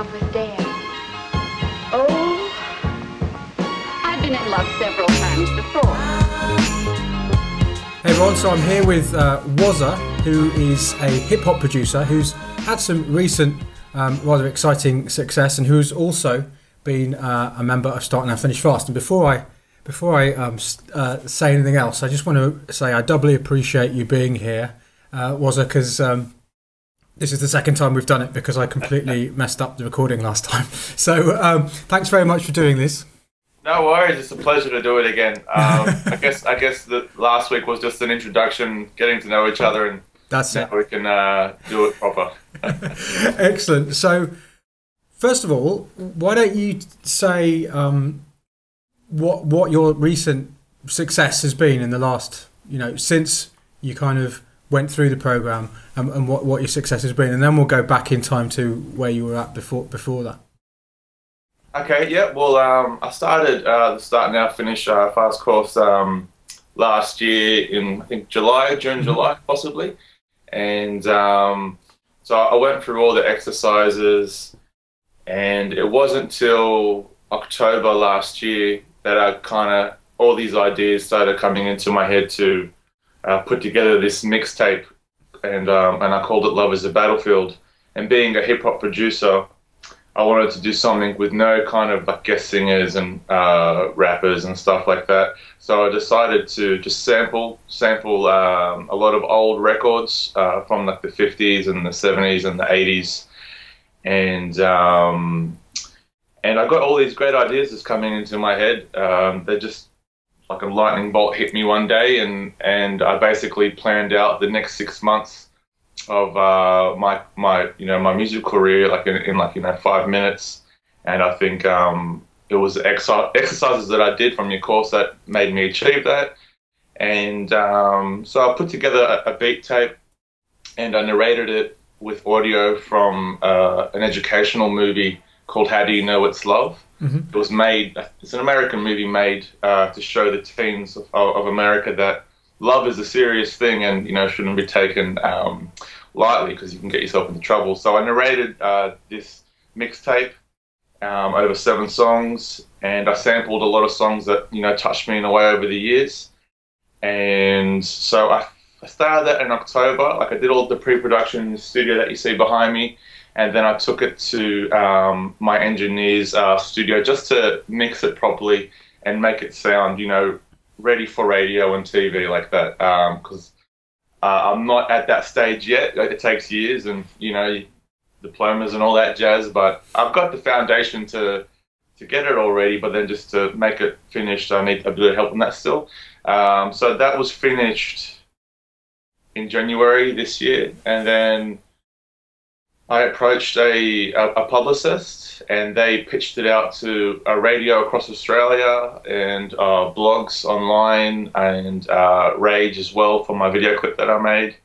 love with Dad. Oh, I've been in love several times before. Hey everyone, so I'm here with Waza, who is a hip-hop producer who's had some recent rather exciting success, and who's also been a member of Start Now Finish Fast. And before I say anything else, I just want to say I doubly appreciate you being here, Waza, because this is the second time we've done it because I completely messed up the recording last time. So thanks very much for doing this. No worries, it's a pleasure to do it again. I guess the last week was just an introduction, getting to know each other, and that's now we can do it proper. Excellent. So, first of all, why don't you say what your recent success has been in the last, since you kind of went through the program, and what your success has been, and then we'll go back in time to where you were at before that. Okay, yeah. Well, I started the Start Now Finish Fast course last year in, I think, June, July, possibly. And so I went through all the exercises, and it wasn't till October last year that all these ideas started coming into my head to put together this mixtape, and I called it Love is a Battlefield. And being a hip-hop producer, I wanted to do something with no kind of like guest singers and rappers and stuff like that. So I decided to just sample a lot of old records from like the 50s and the 70s and the 80s, and I got all these great ideas just coming into my head. They just like a lightning bolt hit me one day, and I basically planned out the next 6 months of my music career in 5 minutes. And I think it was exercises that I did from your course that made me achieve that. And so I put together a beat tape, and I narrated it with audio from an educational movie called How Do You Know It's Love? Mm-hmm. It was made, it's an American movie made to show the teens of America that love is a serious thing, and shouldn't be taken lightly, because you can get yourself into trouble. So I narrated this mixtape over 7 songs, and I sampled a lot of songs that touched me in a way over the years. And so I started that in October. Like, I did all the pre-production in the studio that you see behind me, and then I took it to my engineer's studio just to mix it properly and make it sound ready for radio and TV like that, because I'm not at that stage yet. It takes years and diplomas and all that jazz, but I've got the foundation to get it already. But then just to make it finished, I need a bit of help on that still. So that was finished in January this year, and then I approached a publicist, and they pitched it out to a radio across Australia and blogs online, and Rage as well for my video clip that I made.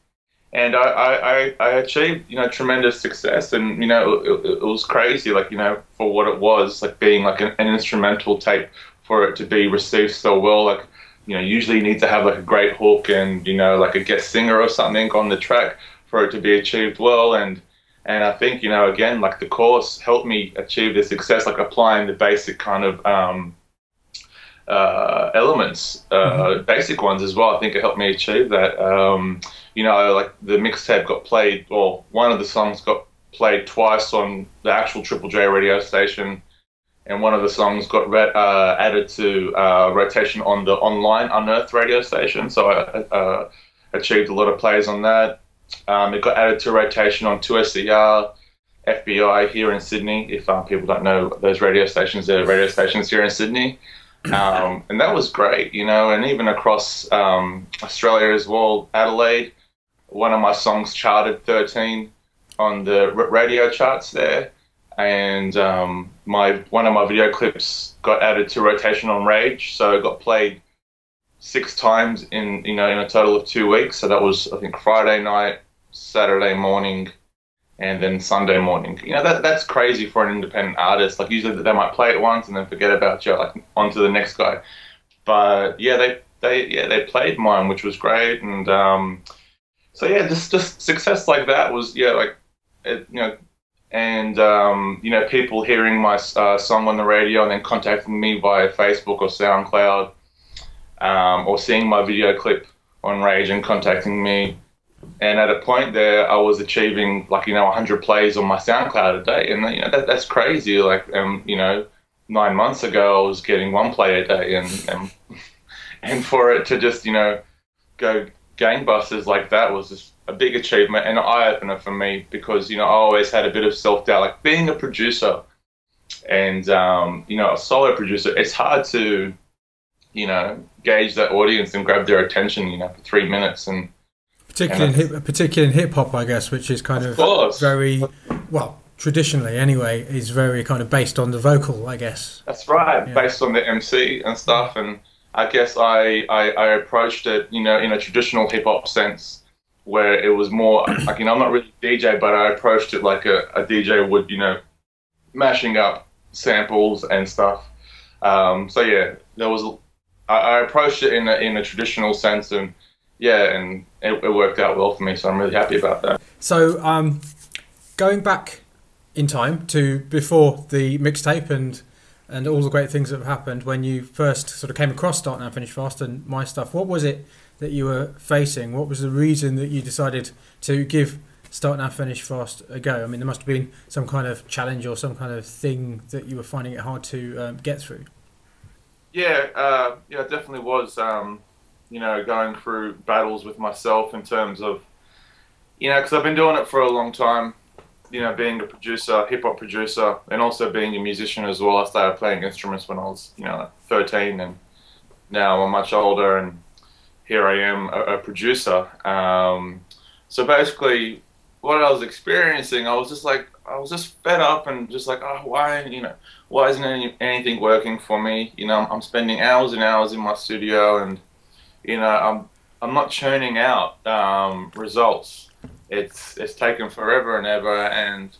And I achieved tremendous success, and it was crazy, like for what it was, like being like an instrumental tape, for it to be received so well. Like usually you need to have like a great hook and like a guest singer or something on the track for it to be achieved well. And I think, again, like the course helped me achieve the success, like applying the basic kind of elements, basic ones as well. I think it helped me achieve that. Like the mixtape got played, or one of the songs got played twice on the actual Triple J radio station, and one of the songs got added to rotation on the online Unearthed radio station. So I achieved a lot of plays on that. It got added to rotation on 2SER, FBI here in Sydney. If people don't know those radio stations, they're radio stations here in Sydney. And that was great, and even across Australia as well. Adelaide, one of my songs charted 13 on the radio charts there. And one of my video clips got added to rotation on Rage, so it got played 6 times in a total of 2 weeks. So that was, I think, Friday night, Saturday morning, and then Sunday morning. That's crazy for an independent artist. Like, usually they might play it once and then forget about you, like on to the next guy. But yeah, they played mine, which was great. And so yeah, just success like that was, like, and you know, people hearing my song on the radio and then contacting me via Facebook or SoundCloud, or seeing my video clip on Rage and contacting me. And at a point there, I was achieving, like, you know, 100 plays on my SoundCloud a day, and you know, that's crazy. Like, you know, 9 months ago, I was getting 1 play a day, and for it to just, you know, go gangbusters like that was just a big achievement and an eye-opener for me, because, you know, I always had a bit of self-doubt. Like, being a producer and you know, a solo producer, it's hard to, you know, gauge that audience and grab their attention, you know, for 3 minutes. And particularly in hip hop, I guess, which is kind of very, well, traditionally anyway, is very kind of based on the vocal, I guess. That's right, yeah. Based on the MC and stuff. And I guess I approached it, you know, in a traditional hip hop sense, where it was more like, you know, I'm not really a DJ, but I approached it like a DJ would, you know, mashing up samples and stuff. So yeah, I approached it in a traditional sense, and yeah, and it worked out well for me, so I'm really happy about that. So going back in time to before the mixtape and all the great things that have happened when you first sort of came across Start Now Finish Fast and my stuff, what was it that you were facing? What was the reason that you decided to give Start Now Finish Fast a go? I mean, there must have been some kind of challenge or some kind of thing that you were finding it hard to get through. Yeah, yeah, it definitely was. You know, going through battles with myself in terms of, you know, because I've been doing it for a long time, you know, being a producer, hip-hop producer, and also being a musician as well. I started playing instruments when I was, you know, 13, and now I'm much older, and here I am, a producer. So basically, what I was experiencing, I was just fed up and just like, oh, why isn't anything working for me? You know, I'm spending hours and hours in my studio, and you know, I'm not churning out results. It's taken forever and ever, and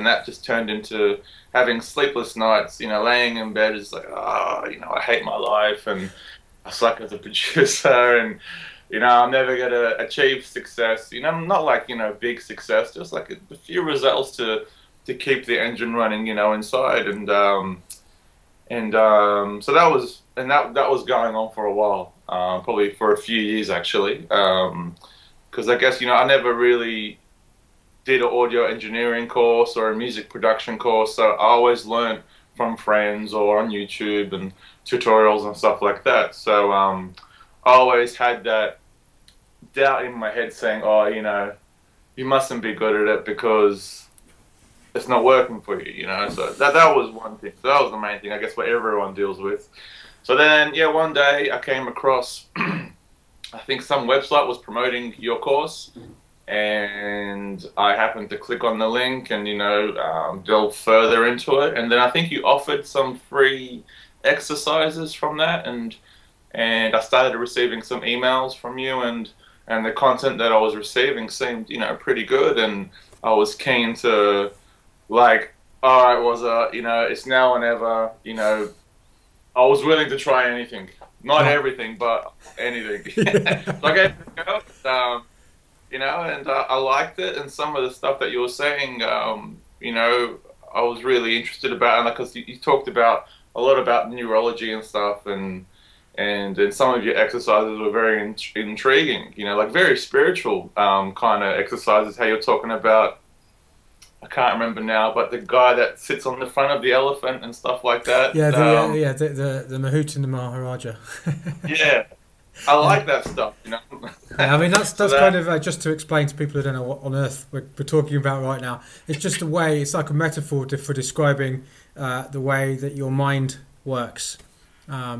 that just turned into having sleepless nights. You know, laying in bed is like, oh, you know, I hate my life, and I suck as a producer, and you know, I'm never gonna achieve success. You know, not like, you know, big success, just like a few results to keep the engine running, you know, inside, and so that was going on for a while. Probably for a few years, actually, because I guess, you know, I never really did an audio engineering course or a music production course, so I always learned from friends or on YouTube and tutorials and stuff like that. So I always had that doubt in my head saying, oh, you know, you mustn't be good at it because it's not working for you, you know. So that was one thing. So that was the main thing, I guess, what everyone deals with. So then, yeah, one day I came across, I think some website was promoting your course, and I happened to click on the link and, you know, delve further into it. And then I think you offered some free exercises from that, and I started receiving some emails from you, and the content that I was receiving seemed, you know, pretty good, and I was keen to, like, all right, Waza, you know, it's now or never, you know. I was willing to try anything, not everything, but anything. Like anything else, you know, and I liked it, and some of the stuff that you were saying, you know, I was really interested about, and because you talked about a lot about neurology and stuff, and some of your exercises were very intriguing, you know, like very spiritual kind of exercises. How you're talking about, I can't remember now, but the guy that sits on the front of the elephant and stuff like that. Yeah, the Mahout and the Maharaja. Yeah, I like that stuff, you know. Yeah, I mean, that's kind of just to explain to people who don't know what on earth we're talking about right now. It's just a way. It's like a metaphor for describing the way that your mind works.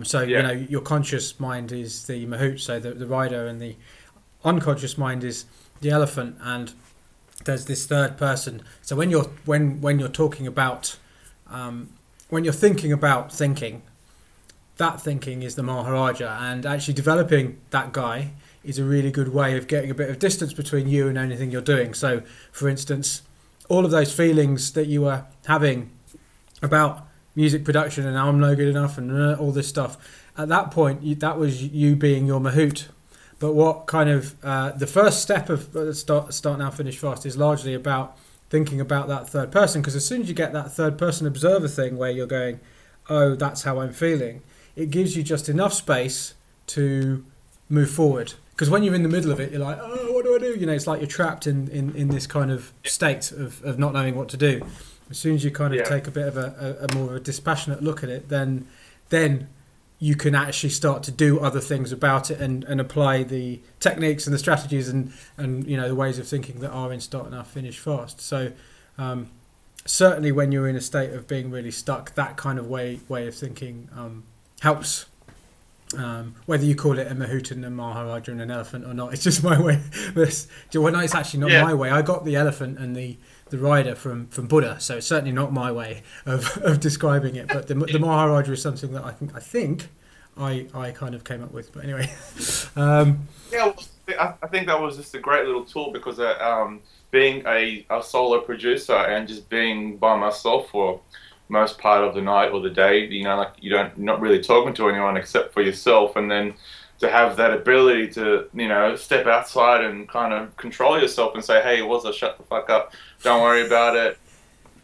So you know, your conscious mind is the Mahout, so the rider, and the unconscious mind is the elephant, and there's this third person. So when you're talking about when you're thinking about thinking, that thinking is the Maharaja, and actually developing that guy is a really good way of getting a bit of distance between you and anything you're doing. So for instance, all of those feelings that you were having about music production and I'm no good enough and all this stuff, at that point that was you being your Mahout. But what kind of the first step of Start Now Finish Fast is largely about thinking about that third person, because as soon as you get that third person observer thing where you're going, oh, that's how I'm feeling, it gives you just enough space to move forward. Because when you're in the middle of it, you're like, oh, what do I do? You know, it's like you're trapped in this kind of state of not knowing what to do. As soon as you kind of take a bit of a more of a dispassionate look at it, then you can actually start to do other things about it and apply the techniques and the strategies and you know, the ways of thinking that are in Start Now Finish Fast. So certainly when you're in a state of being really stuck, that kind of way of thinking helps. Whether you call it a Mahoutan, a Maharaja and an elephant or not, it's just my way. Well, no, it's actually not my way. I got the elephant and the rider from Buddha, so it's certainly not my way of describing it. But the Maharaja is something that I think I kind of came up with. But anyway, I think that was just a great little tool, because being a solo producer and just being by myself for most part of the night or the day, you know, like you're not really talking to anyone except for yourself, and then to have that ability to, you know, step outside and kind of control yourself and say, hey, Waza, shut the fuck up, don't worry about it,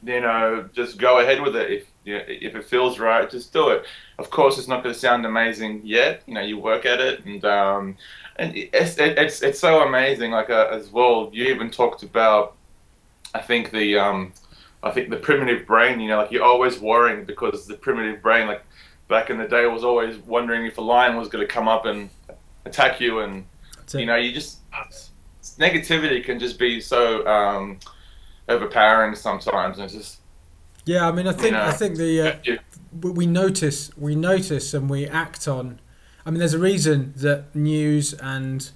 you know, just go ahead with it. If it feels right, just do it. Of course, it's not going to sound amazing yet, you know, you work at it, and it's so amazing. Like as well, you even talked about, I think the primitive brain, you know, like you're always worrying, because the primitive brain, like back in the day, was always wondering if a lion was going to come up and attack you, and you know, you just, negativity can just be so overpowering sometimes, and it's just, yeah, I mean, I think you know, we notice and we act on. I mean, there's a reason that news and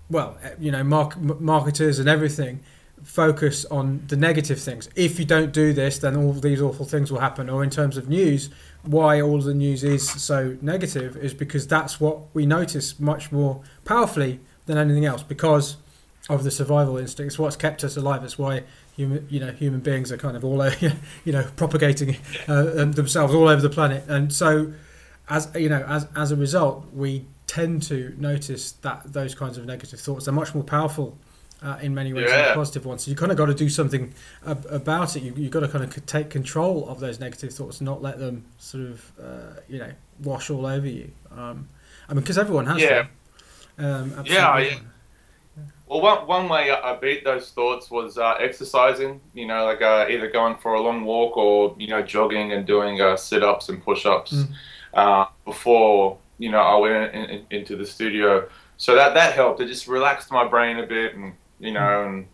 well, you know, marketers and everything focus on the negative things. If you don't do this, then all these awful things will happen. Or in terms of news, why all the news is so negative is because that's what we notice much more powerfully than anything else, because of the survival instinct. It's what's kept us alive. It's why human beings are kind of all over, you know, propagating themselves all over the planet. And so, as you know, as a result, we tend to notice that those kinds of negative thoughts are much more powerful in many ways than the positive ones. So you kind of got to do something about it. You've got to kind of take control of those negative thoughts and not let them sort of, you know, wash all over you. I mean, because everyone has them. Absolutely. Yeah. Well, one way I beat those thoughts was exercising. You know, like either going for a long walk or, you know, jogging and doing sit-ups and push-ups before, you know, I went into the studio. So that helped. It just relaxed my brain a bit, and you know, and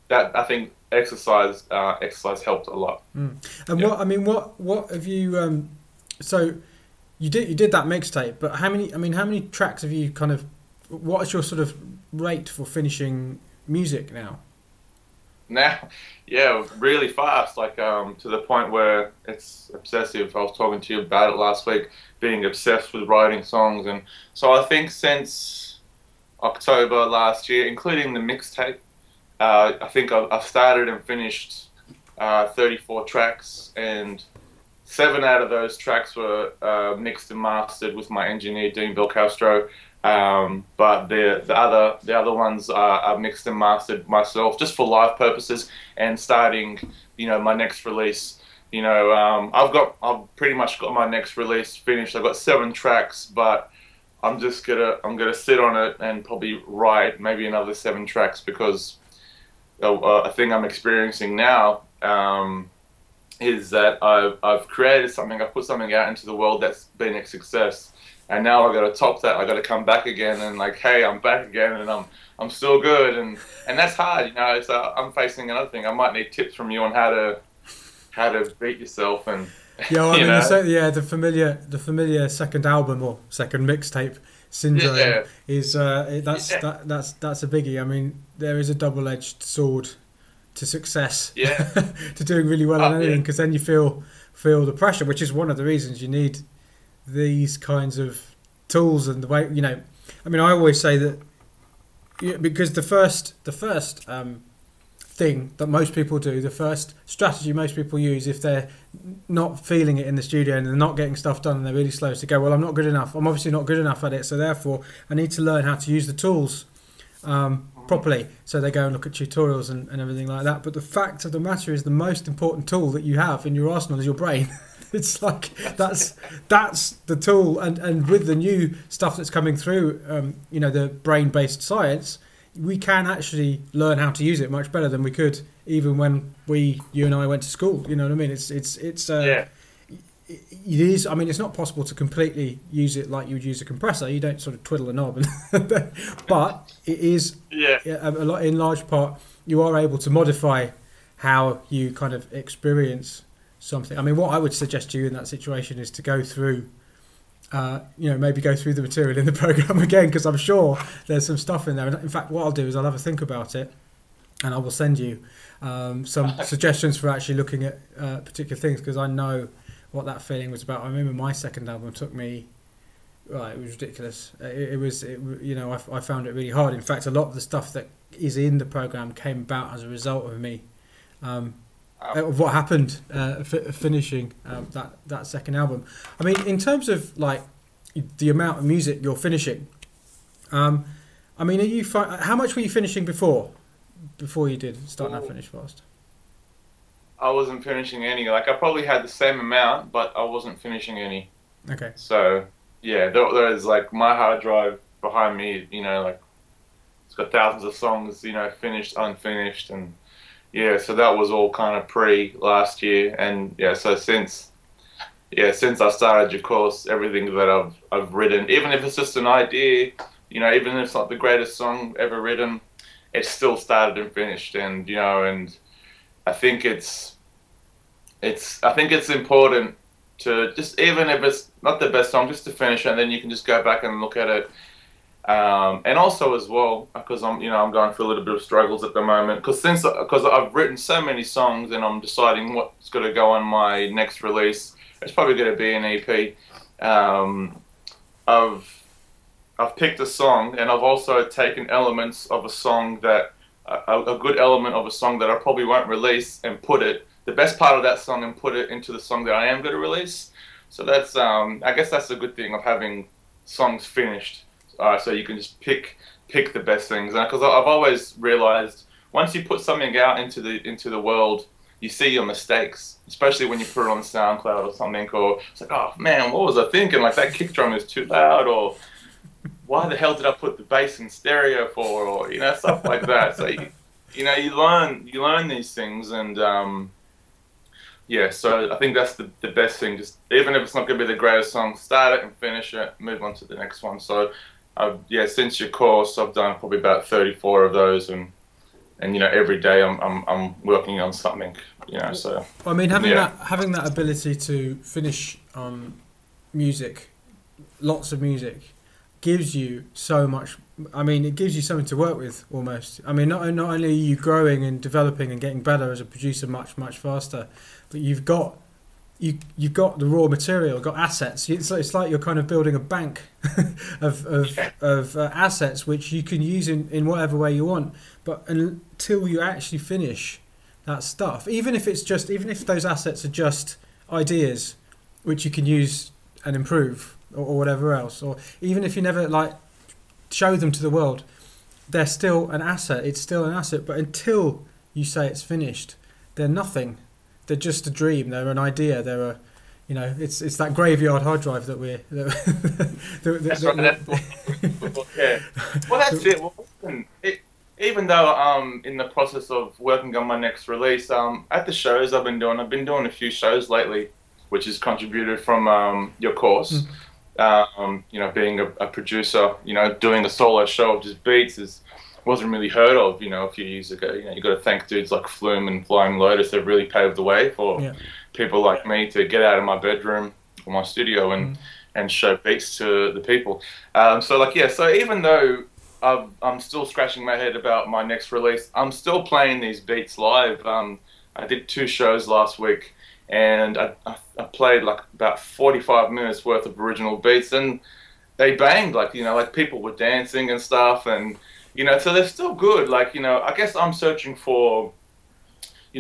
that, I think exercise helped a lot. And what have you? So you did that mixtape, but how many tracks have you kind of? What is your sort of rate for finishing music now? Now, yeah, really fast, like to the point where it's obsessive. I was talking to you about it last week, being obsessed with writing songs, and so I think since October last year, including the mixtape, I think I've started and finished 34 tracks, and 7 out of those tracks were mixed and mastered with my engineer Dean Belcastro. But the other ones are mixed and mastered myself, just for live purposes, and starting, you know, my next release. You know, I've pretty much got my next release finished. I've got 7 tracks, but I'm gonna sit on it and probably write maybe another 7 tracks, because a thing I'm experiencing now is that I've created something, I've put something out into the world that's been a success, and now I got to top that. I got to come back again and like, hey, I'm back again, and I'm still good, and that's hard, you know. So I'm facing another thing. I might need tips from you on how to beat yourself and. Yeah, well, I mean, the familiar second album or second mixtape syndrome is that's a biggie. I mean, there is a double-edged sword to success, to doing really well on anything, because then you feel the pressure, which is one of the reasons you need these kinds of tools. And the way, you know, I mean, I always say that because the first thing that most people do, the first strategy most people use if they're not feeling it in the studio and they're not getting stuff done and they're really slow, is to go, well, I'm not good enough. I'm obviously not good enough at it, so therefore I need to learn how to use the tools properly. So they go and look at tutorials and everything like that. But the fact of the matter is, the most important tool that you have in your arsenal is your brain. It's like that's the tool, and with the new stuff that's coming through, you know, the brain-based science, we can actually learn how to use it much better than we could even when you and I went to school. You know what I mean? It is. I mean, it's not possible to completely use it like you would use a compressor. You don't sort of twiddle a knob, but it is a lot. In large part, you are able to modify how you kind of experience something. I mean, what I would suggest to you in that situation is to go through, maybe go through the material in the program again, because I'm sure there's some stuff in there. And in fact, what I'll do is I'll have a think about it, and I will send you some suggestions for actually looking at particular things, because I know what that feeling was about. I remember my second album took me, it was ridiculous. I found it really hard. In fact, a lot of the stuff that is in the program came about as a result of me, of what happened finishing that second album. I mean, in terms of like the amount of music you're finishing, I mean, how much were you finishing before you did Start Now Finish Fast? I wasn't finishing any. Like, I probably had the same amount, but I wasn't finishing any. Okay. So, yeah, there's like my hard drive behind me, you know, like it's got thousands of songs, you know, finished, unfinished, and yeah, so that was all kind of pre last year, and yeah, so since I started your course, everything that I've written, even if it's just an idea, you know, even if it's not the greatest song ever written, it's still started and finished, and you know, and I think it's important to just, even if it's not the best song, just to finish it, and then you can just go back and look at it. And also as well, because I'm going through a little bit of struggles at the moment, because I've written so many songs, and I'm deciding what's going to go on my next release. It's probably going to be an EP. I've picked a song, and I've also taken elements of a song that a good element of a song that I probably won't release, and put the best part of that song and put it into the song that I am going to release. So that's I guess that's a good thing of having songs finished. So you can just pick the best things, because I've always realized once you put something out into the world, you see your mistakes, especially when you put it on SoundCloud or something, or it's like, oh man, what was I thinking? Like, that kick drum is too loud, or why the hell did I put the bass in stereo for, or stuff like that. So you learn these things, and so I think that's the best thing. Just, even if it's not going to be the greatest song, start it and finish it, move on to the next one. So since your course, I've done probably about 34 of those, and every day I'm working on something. So I mean, having that ability to finish music, lots of music, gives you so much. I mean, it gives you something to work with almost. I mean, not only are you growing and developing and getting better as a producer much faster, but you've got the raw material, got assets. It's like you're kind of building a bank of assets which you can use in whatever way you want. But until you actually finish that stuff, even if those assets are just ideas which you can use and improve or whatever else, or even if you never show them to the world, they're still an asset. It's still an asset. But until you say it's finished, they're nothing. They're just a dream. They're an idea. They're it's that graveyard hard drive that we're. That's right. Yeah. Well, that's it. Well, even though I'm in the process of working on my next release, at the shows I've been doing a few shows lately, which has contributed from your course. Being a producer, doing a solo show of just beats wasn't really heard of, a few years ago. You got to thank dudes like Flume and Flying Lotus. They've really paved the way for people like me to get out of my bedroom or my studio and show beats to the people. So even though I'm still scratching my head about my next release, I'm still playing these beats live. I did 2 shows last week, and I played like about 45 minutes worth of original beats, and they banged. Like people were dancing and stuff, and so they're still good. I guess I'm searching for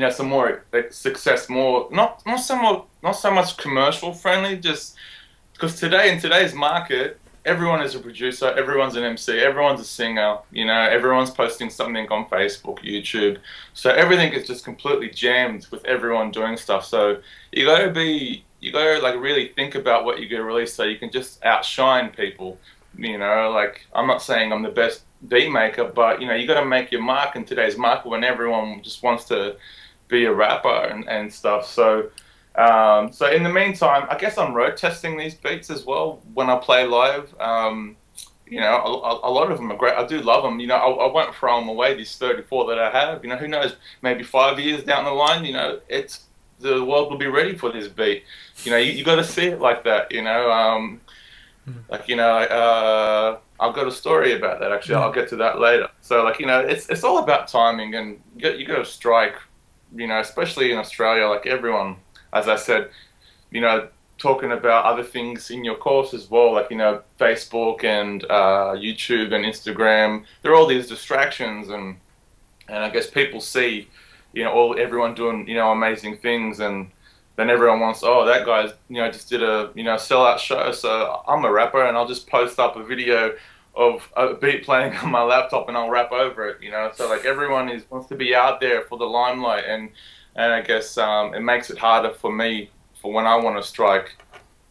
some more success, more not so much commercial friendly, just because in today's market, everyone is a producer, everyone's an MC, everyone's a singer, you know, everyone's posting something on Facebook, YouTube. So everything is just completely jammed with everyone doing stuff. So you gotta like really think about what you're gonna release so you can just outshine people. You know, like I'm not saying I'm the best beat maker, but you know, you gotta make your mark in today's market when everyone just wants to be a rapper and stuff. So so in the meantime, I guess I'm road testing these beats as well when I play live. You know, a lot of them are great. I do love them. You know, I won't throw them away, these 34 that I have. You know, who knows, maybe 5 years down the line, you know, the world will be ready for this beat. You know, you got to see it like that, you know. Like, you know, I've got a story about that, actually. I'll get to that later. So, like, you know, it's all about timing, and you got to strike, you know, especially in Australia, like everyone, as I said, you know, talking about other things in your course as well, like, you know, Facebook and YouTube and Instagram. There are all these distractions, and I guess people see, you know, everyone doing, you know, amazing things, and then everyone wants, oh, that guy's, you know, just did a, you know, sellout show, so I'm a rapper and I'll just post up a video of a beat playing on my laptop and I'll rap over it, you know. So like everyone wants to be out there for the limelight, and I guess it makes it harder for me for when I want to strike.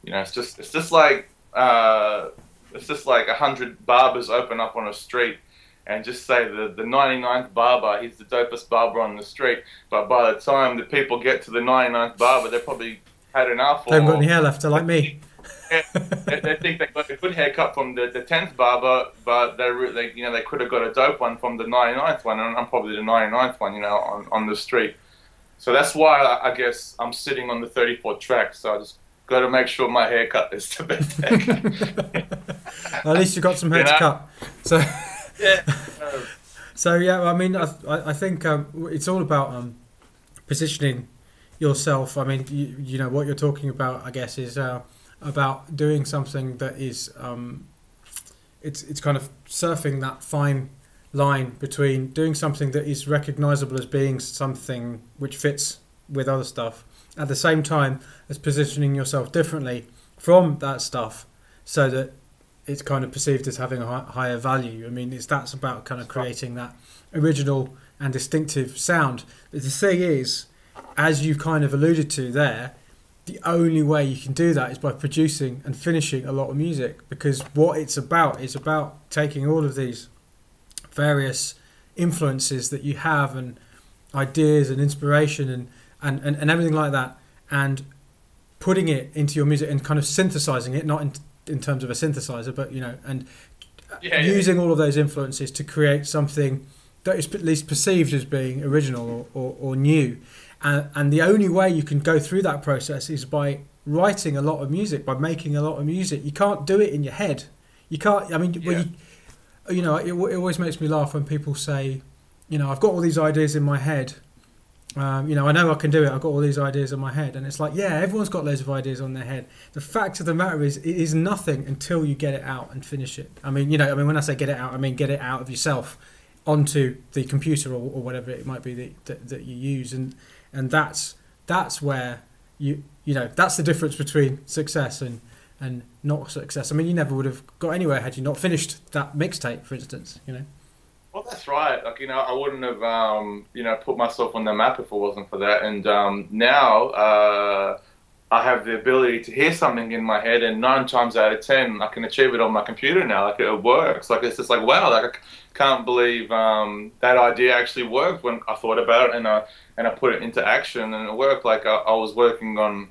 You know, it's just like 100 barbers open up on a street and just say the 99th barber, he's the dopest barber on the street. But by the time the people get to the 99th barber, they've probably had enough. They haven't got any hair left, like me. They think they got a good haircut from the 10th barber, but they you know, they could have got a dope one from the 99th one, and I'm probably the 99th one, you know, on the street. So that's why I guess I'm sitting on the 34th track. So I just got to make sure my haircut is the best haircut. At least you got some hair to cut. So yeah. So yeah, I mean, I think it's all about positioning yourself. I mean, you know what you're talking about, I guess, is about doing something that is it's kind of surfing that fine line between doing something that is recognizable as being something which fits with other stuff, at the same time as positioning yourself differently from that stuff so that it's kind of perceived as having a higher value. I mean, that's about kind of creating that original and distinctive sound. But the thing is, as you kind of alluded to there, the only way you can do that is by producing and finishing a lot of music, because what it's about is about taking all of these various influences that you have and ideas and inspiration and everything like that, and putting it into your music and kind of synthesizing it, not in terms of a synthesizer, but you know, and using all of those influences to create something that is at least perceived as being original or new. And the only way you can go through that process is by writing a lot of music, by making a lot of music. You can't do it in your head. You can't. I mean, you know, it always makes me laugh when people say, you know, I've got all these ideas in my head. You know, I know I can do it. I've got all these ideas in my head, and it's like, yeah, everyone's got loads of ideas on their head. The fact of the matter is, it is nothing until you get it out and finish it. I mean, you know, when I say get it out, I mean get it out of yourself onto the computer or whatever it might be that you use, and that's where you know, that's the difference between success and not success. I mean, you never would have got anywhere had you not finished that mixtape, for instance, you know. Well, that's right. Like, you know, I wouldn't have, you know, put myself on the map if it wasn't for that. And now I have the ability to hear something in my head, and 9 times out of 10, I can achieve it on my computer now. Like, it works. Like, it's just like, wow, like, I can't believe that idea actually worked when I thought about it and I put it into action, and it worked. Like, I was working on,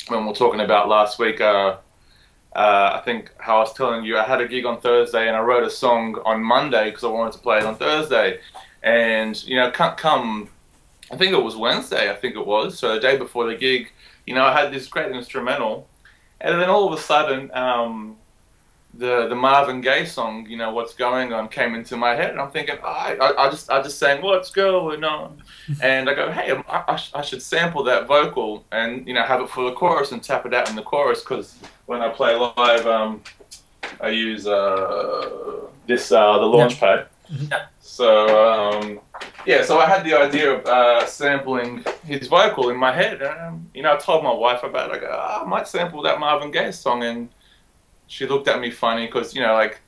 when we were talking about last week, I think how I was telling you, I had a gig on Thursday and I wrote a song on Monday because I wanted to play it on Thursday. And, you know, come, I think it was Wednesday, I think it was, so the day before the gig, you know, I had this great instrumental. And then all of a sudden, the Marvin Gaye song, you know, What's Going On, came into my head. And I'm thinking, I just sang, what's going on? And I go, hey, I should sample that vocal and, you know, have it for the chorus and tap it out in the chorus, because when I play live, I use the Launchpad. Yeah. So, yeah, so I had the idea of sampling his vocal in my head. And, you know, I told my wife about it. I go, I might sample that Marvin Gaye song. And she looked at me funny because, you know, like,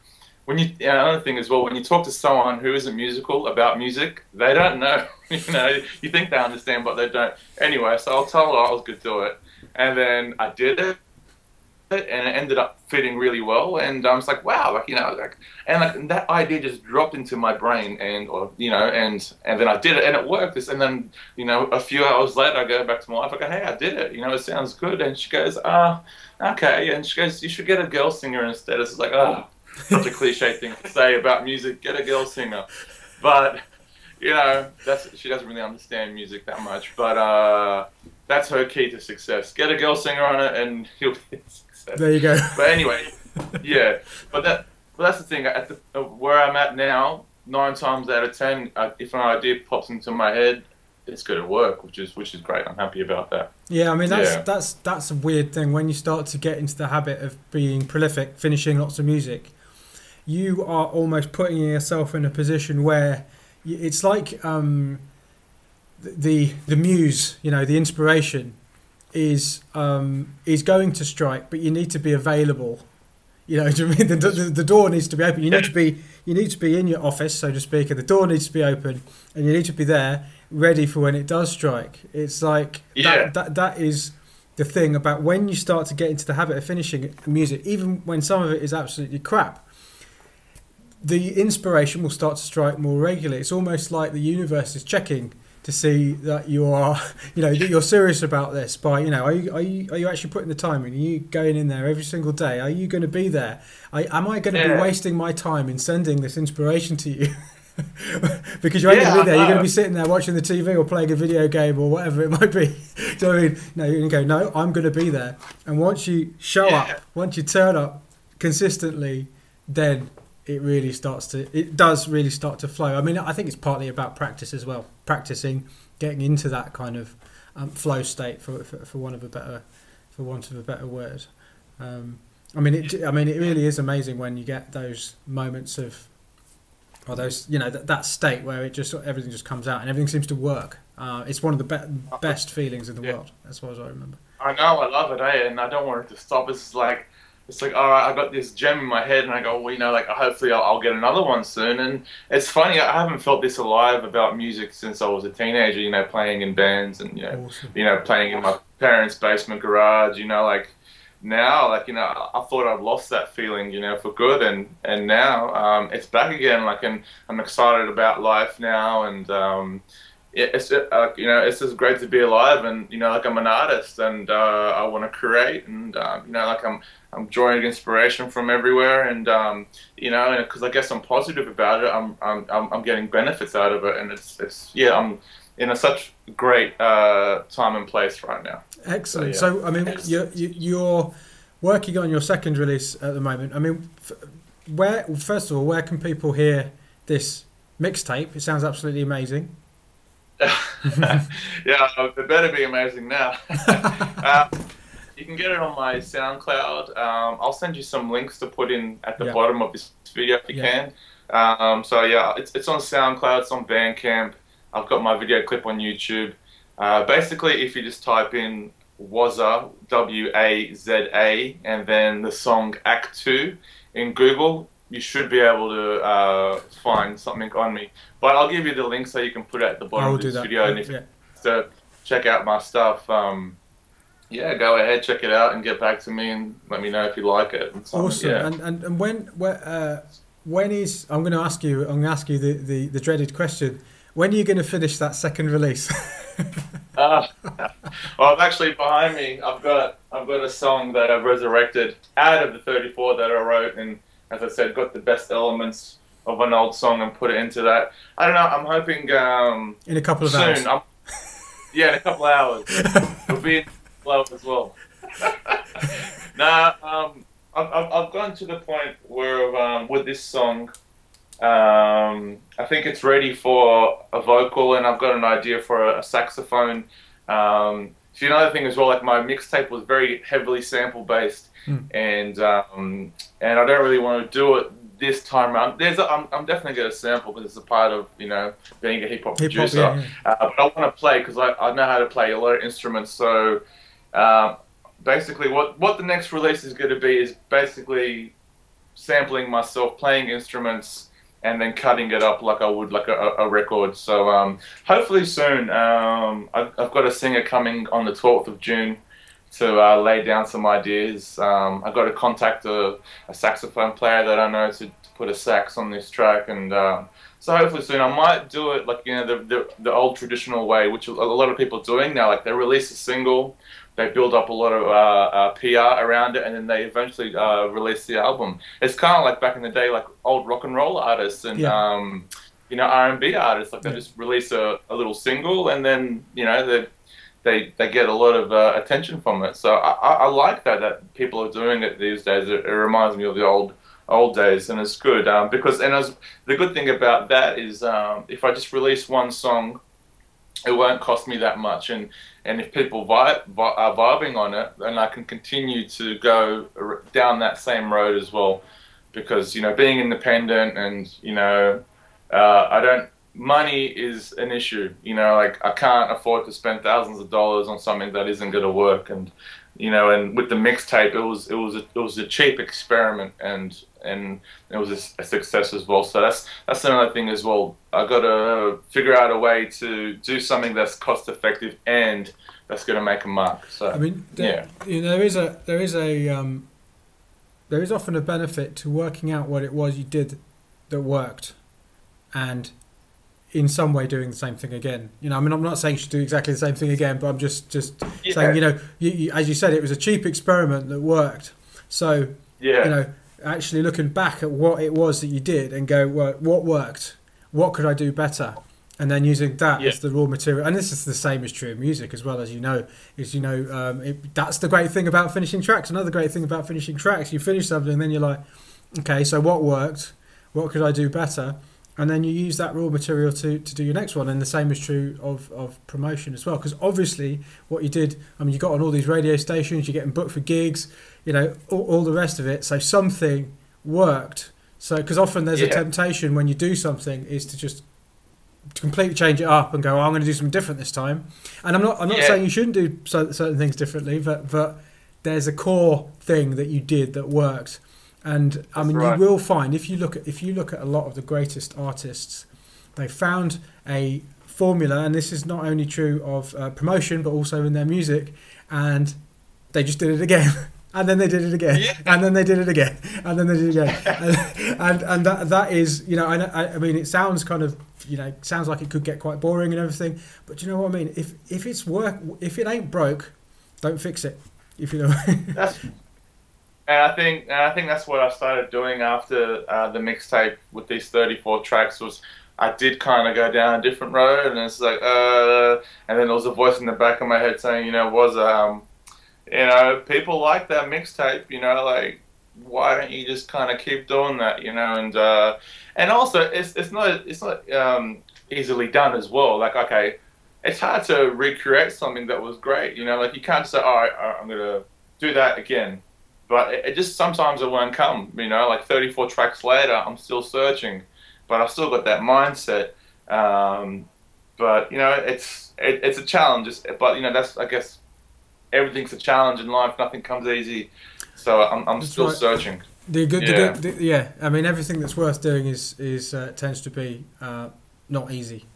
when you, and another thing as well, when you talk to someone who isn't musical about music, they don't know. You know, you think they understand, but they don't. Anyway, so I'll tell her I was going to do it. And then I did it, and it ended up fitting really well. And I was like, wow, like, you know, like, and like that idea just dropped into my brain, and, or, you know, and then I did it, and it worked. And then, you know, a few hours later, I go back to my wife, I go, hey, I did it. You know, it sounds good. And she goes, okay. And she goes, you should get a girl singer instead. It's like, such a cliche thing to say about music, get a girl singer. But, you know, she doesn't really understand music that much. But that's her key to success. Get a girl singer on it and you'll be a success. There you go. But anyway, yeah. But that's the thing. At where I'm at now, 9 times out of 10, if an idea pops into my head, it's going to work, which is great. I'm happy about that. Yeah, I mean, that's a weird thing. When you start to get into the habit of being prolific, finishing lots of music, you are almost putting yourself in a position where it's like the muse, you know, the inspiration is going to strike, but you need to be available. You know, do you mean the door needs to be open? You need to be in your office, so to speak, and the door needs to be open, and you need to be there, ready for when it does strike. It's like that is the thing about when you start to get into the habit of finishing music, even when some of it is absolutely crap. The inspiration will start to strike more regularly. It's almost like the universe is checking to see that you are, you know, that you're serious about this. By, you know, are you actually putting the time in? Are you going in there every single day? Are you going to be there? Am I going to be wasting my time in sending this inspiration to you? Because you ain't going to be there. You're going to be sitting there watching the TV or playing a video game or whatever it might be. So I mean, no, you're going to go, no, I'm going to be there. And once you show up, once you turn up consistently, then it does really start to flow. I mean, I think it's partly about practice as well. Practicing, getting into that kind of flow state, for want of a better word. I mean, it really is amazing when you get those moments of, or those, you know, that state where it just everything just comes out and everything seems to work. It's one of the best feelings in the world, as far as I remember. I know, I love it, and I don't want it to stop. It's like, all right, I got this gem in my head, and I go, well, you know, like, hopefully I'll get another one soon. And it's funny, I haven't felt this alive about music since I was a teenager, you know, playing in bands and, you know, awesome. You know, playing in my parents' basement garage, you know, like, now, like, you know, I thought I'd lost that feeling, you know, for good, and now it's back again, like, and I'm excited about life now, and it's you know, it's just great to be alive, and, you know, like, I'm an artist, and I want to create, and you know, like, I'm drawing inspiration from everywhere, and you know, because I guess I'm positive about it, I'm getting benefits out of it, and I'm in a such great time and place right now. Excellent. So I mean, you're working on your second release at the moment. I mean, first of all, where can people hear this mixtape? It sounds absolutely amazing. Yeah, it better be amazing now. You can get it on my SoundCloud. I'll send you some links to put in at the bottom of this video if you can. So yeah, it's on SoundCloud, it's on Bandcamp. I've got my video clip on YouTube. Basically, if you just type in Waza, W-A-Z-A, and then the song Act 2 in Google, you should be able to find something on me. But I'll give you the link so you can put it at the bottom of this video. And if you want to check out my stuff, yeah, go ahead, check it out, and get back to me and let me know if you like it. Awesome. Yeah. And when is, I'm going to ask you the dreaded question. When are you going to finish that second release? Well, actually behind me, I've got a song that I've resurrected out of the 34 that I wrote, and as I said, got the best elements of an old song and put it into that. I don't know. I'm hoping in a couple of soon. hours. Yeah, in a couple of hours. It'll be in flow as well. I've gone to the point where with this song, I think it's ready for a vocal, and I've got an idea for a saxophone. So another thing as well, like, my mixtape was very heavily sample based, and I don't really want to do it this time around. I'm definitely going to sample because it's a part of, you know, being a hip hop producer. But I want to play because I know how to play a lot of instruments. So basically what the next release is going to be is basically sampling myself playing instruments and then cutting it up like I would like a record. So hopefully soon. I've got a singer coming on the 12th of June to lay down some ideas. I've got to contact a saxophone player that I know to put a sax on this track, and so hopefully soon I might do it like, you know, the old traditional way, which a lot of people are doing now. Like they release a single, they build up a lot of PR around it, and then they eventually release the album. It's kind of like back in the day, like old rock and roll artists and you know, R&B artists. Like they just release a little single, and then, you know, they get a lot of attention from it. So I like that people are doing it these days. It reminds me of the old days, and it's good because the good thing about that is if I just release one song, it won't cost me that much, and if people are vibing on it, then I can continue to go down that same road as well, because, you know, being independent and, you know, money is an issue, you know, like I can't afford to spend thousands of dollars on something that isn't going to work. And, you know, and with the mixtape, it was a cheap experiment, and it was a success as well. So that's another thing as well. I got to figure out a way to do something that's cost effective and that's going to make a mark. So I mean, you know, there is often a benefit to working out what it was you did that worked, and in some way doing the same thing again. You know, I mean, I'm not saying you should do exactly the same thing again, but I'm just saying, you know, you, as you said, it was a cheap experiment that worked. So, you know, actually looking back at what it was that you did and go, well, what worked? What could I do better? And then using that as the raw material. And this is the same as true in music as well, as you know. Is, you know, that's the great thing about finishing tracks. Another great thing about finishing tracks, you finish something and then you're like, okay, so what worked? What could I do better? And then you use that raw material to do your next one. And the same is true of promotion as well. Because obviously what you did, I mean, you got on all these radio stations, you're getting booked for gigs, you know, all the rest of it. So something worked. So, because often there's a temptation when you do something is to just completely change it up and go, oh, I'm going to do something different this time. And I'm not saying you shouldn't do certain things differently, but there's a core thing that you did that worked. And I mean, you will find if you look at a lot of the greatest artists, they found a formula, and this is not only true of promotion but also in their music, and they just did it again, and then they did it again, and then they did it again, and then they did it again, and that is, you know, I mean, it sounds kind of, you know, sounds like it could get quite boring and everything, but you know what I mean. If it's if it ain't broke, don't fix it. If you know. And I think that's what I started doing after the mixtape with these 34 tracks. Was I did kind of go down a different road, and it's like, and then there was a voice in the back of my head saying, you know, you know, people like that mixtape, you know, like, why don't you just kind of keep doing that, you know? And also it's not easily done as well. Like, okay, it's hard to recreate something that was great, you know, like you can't say, all right, I'm gonna do that again. But it just, sometimes it won't come, you know, like 34 tracks later, I'm still searching, but I've still got that mindset. But, you know, it's a challenge, but, you know, that's, I guess, everything's a challenge in life. Nothing comes easy. So I'm still searching. I mean, everything that's worth doing is tends to be not easy.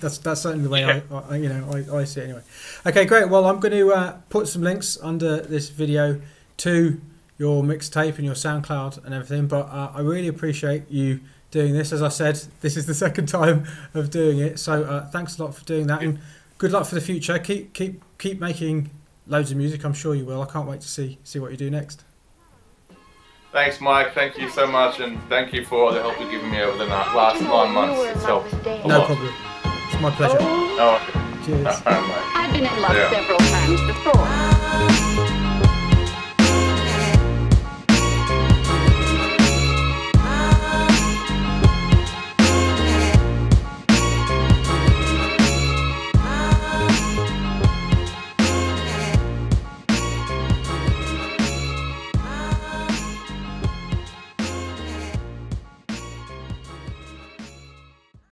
That's certainly the way I see it anyway. Okay, great. Well, I'm going to put some links under this video to your mixtape and your SoundCloud and everything, but I really appreciate you doing this. As I said, this is the second time of doing it, so thanks a lot for doing that, and good luck for the future. Keep making loads of music. I'm sure you will. I can't wait to see what you do next. Thanks, Mike. Thank you so much, and thank you for all the help you've given me over the last 9 months. It's helped a lot. Problem. It's my pleasure. Oh, okay. Cheers. I've been in love several times before.